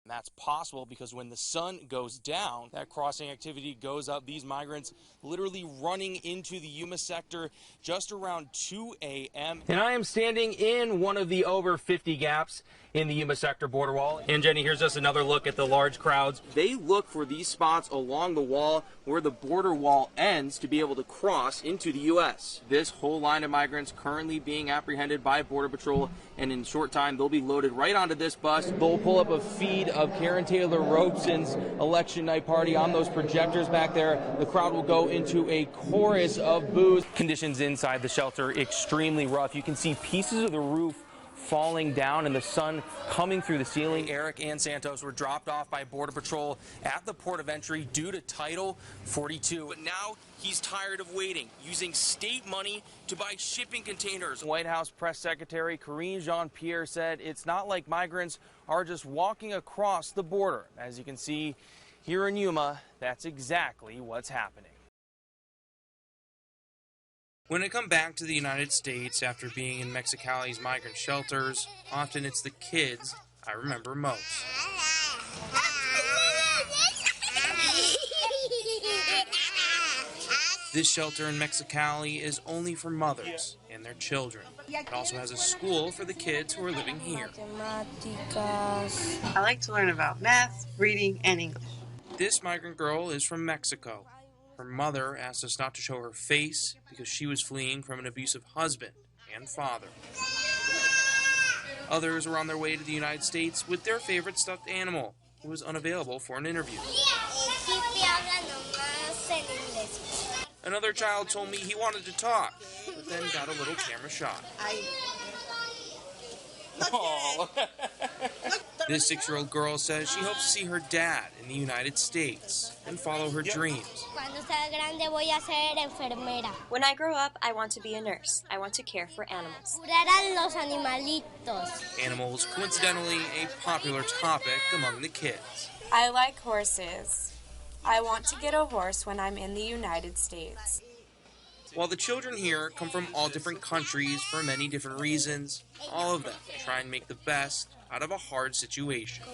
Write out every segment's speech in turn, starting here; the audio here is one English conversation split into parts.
And that's possible because when the sun goes down, that crossing activity goes up. These migrants literally running into the Yuma sector just around 2 a.m. And I am standing in one of the over 50 gaps in the Yuma sector border wall. And Jenny, here's just another look at the large crowds. They look for these spots along the wall where the border wall ends to be able to cross into the U.S. This whole line of migrants currently being apprehended by Border Patrol, and in a short time they'll be loaded right onto this bus. They'll pull up a feed of Karen Taylor Robeson's election night party on those projectors back there. The crowd will go into a chorus of boos. Conditions inside the shelter extremely rough. You can see pieces of the roof falling down and the sun coming through the ceiling. Eric and Santos were dropped off by Border Patrol at the port of entry due to Title 42. But now he's tired of waiting, using state money to buy shipping containers. White House Press Secretary Karine Jean-Pierre said it's not like migrants are just walking across the border. As you can see here in Yuma, that's exactly what's happening. When I come back to the United States after being in Mexicali's migrant shelters, often it's the kids I remember most. This shelter in Mexicali is only for mothers and their children. It also has a school for the kids who are living here. I like to learn about math, reading, and English. This migrant girl is from Mexico. Her mother asked us not to show her face because she was fleeing from an abusive husband and father. Others were on their way to the United States with their favorite stuffed animal, who was unavailable for an interview. Another child told me he wanted to talk, but then got a little camera shot. This 6-year-old girl says she hopes to see her dad in the United States and follow her dreams. When I grow up, I want to be a nurse. I want to care for animals. Animals, coincidentally, a popular topic among the kids. I like horses. I want to get a horse when I'm in the United States. While the children here come from all different countries for many different reasons, all of them try and make the best out of a hard situation.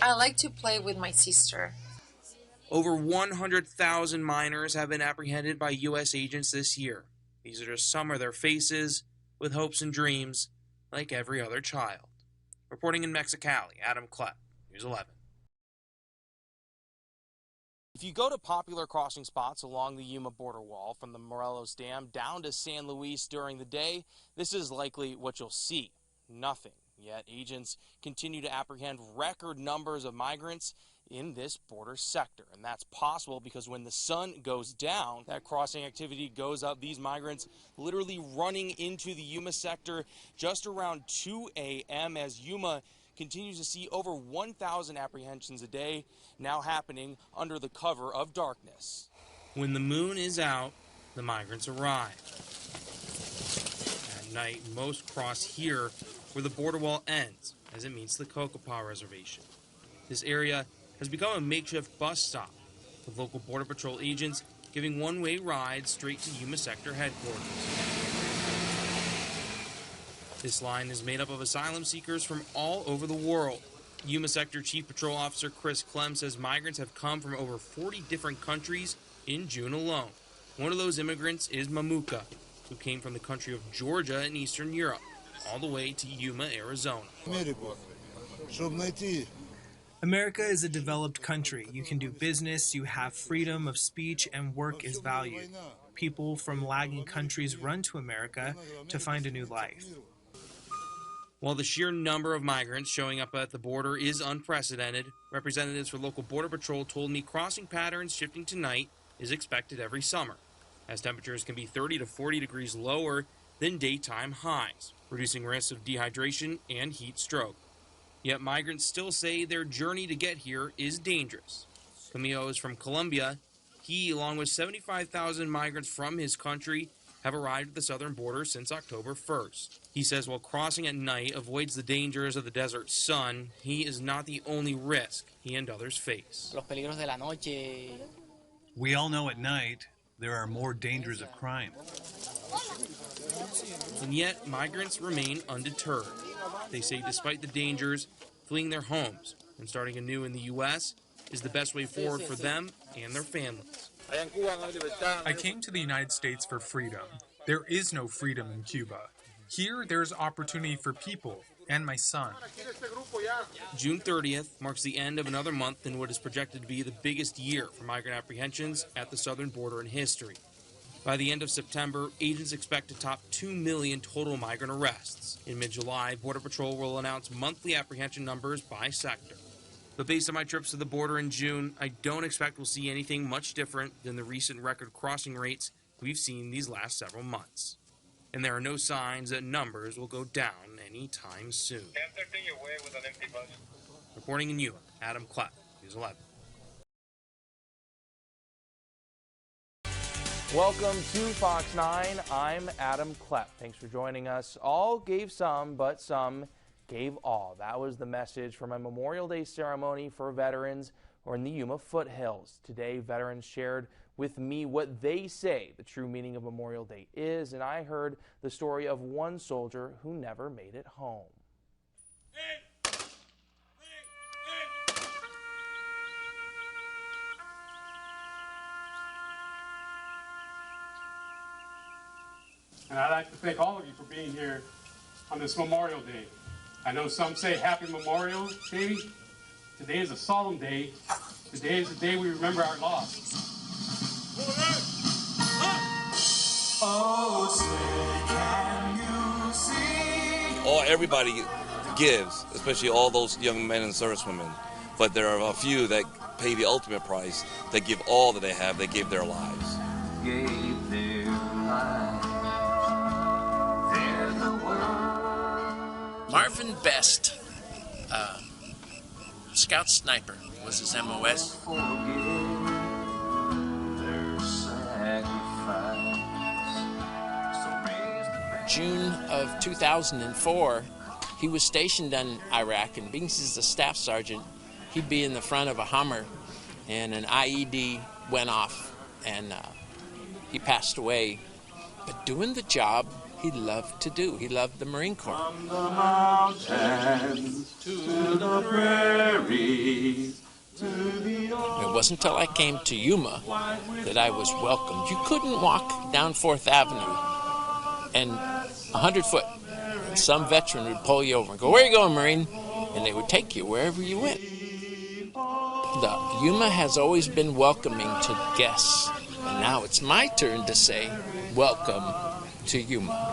I like to play with my sister. Over 100,000 minors have been apprehended by U.S. agents this year. These are just some of their faces, with hopes and dreams, like every other child. Reporting in Mexicali, Adam Klepp, News 11. If you go to popular crossing spots along the Yuma border wall from the Morelos Dam down to San Luis during the day, this is likely what you'll see. Nothing. Yet agents continue to apprehend record numbers of migrants in this border sector. And that's possible because when the sun goes down, that crossing activity goes up. These migrants literally running into the Yuma sector just around 2 a.m. as Yuma continues to see over 1,000 apprehensions a day now happening under the cover of darkness. When the moon is out, the migrants arrive. At night, most cross here where the border wall ends as it meets the Cocopah Reservation. This area has become a makeshift bus stop, with local Border Patrol agents giving one-way rides straight to Yuma Sector headquarters. This line is made up of asylum seekers from all over the world. Yuma Sector Chief Patrol Officer Chris Klepp says migrants have come from over 40 different countries in June alone. One of those immigrants is Mamuka, who came from the country of Georgia in Eastern Europe, all the way to Yuma, Arizona. America is a developed country. You can do business, you have freedom of speech, and work is valued. People from lagging countries run to America to find a new life. While the sheer number of migrants showing up at the border is unprecedented, representatives for local Border Patrol told me crossing patterns shifting tonight is expected every summer, as temperatures can be 30 to 40 degrees lower than daytime highs, reducing risks of dehydration and heat stroke. Yet migrants still say their journey to get here is dangerous. Camilo is from Colombia. He, along with 75,000 migrants from his country, have arrived at the southern border since October 1st. He says while crossing at night avoids the dangers of the desert sun, he is not the only risk he and others face. We all know at night there are more dangers of crime. And yet, migrants remain undeterred. They say despite the dangers, fleeing their homes and starting anew in the U.S. is the best way forward for them and their families. I came to the United States for freedom. There is no freedom in Cuba. Here, there's opportunity for people and my son. June 30th marks the end of another month in what is projected to be the biggest year for migrant apprehensions at the southern border in history. By the end of September, agents expect to top 2 million total migrant arrests. In mid-July, Border Patrol will announce monthly apprehension numbers by sector. But based on my trips to the border in June, I don't expect we'll see anything much different than the recent record crossing rates we've seen these last several months. And there are no signs that numbers will go down anytime soon. Reporting in Yuma, Adam Klepp, News 11. Welcome to Fox 9. I'm Adam Klepp. Thanks for joining us. All gave some, but some gave all. That was the message from a Memorial Day ceremony for veterans or in the Yuma foothills. Today, veterans shared with me what they say the true meaning of Memorial Day is, and I heard the story of one soldier who never made it home. And I'd like to thank all of you for being here on this Memorial Day. I know some say Happy Memorial Day. Today is a solemn day. Today is the day we remember our loss. Oh, say can you see? Everybody gives, especially all those young men and servicewomen. But there are a few that pay the ultimate price, that give all that they have, they gave their lives. Gave their lives. They're the world. Marvin Best, Scout Sniper was his MOS. June of 2004, he was stationed in Iraq, and being he's a staff sergeant, he'd be in the front of a Hummer, and an IED went off, and he passed away. But doing the job he loved to do. He loved the Marine Corps. From the mountains to the prairies, to the It wasn't until I came to Yuma that I was welcomed. You couldn't walk down 4th Avenue and 100 foot, and some veteran would pull you over and go, "Where are you going, Marine?" And they would take you wherever you went. The Yuma has always been welcoming to guests, and now it's my turn to say, welcome to Yuma.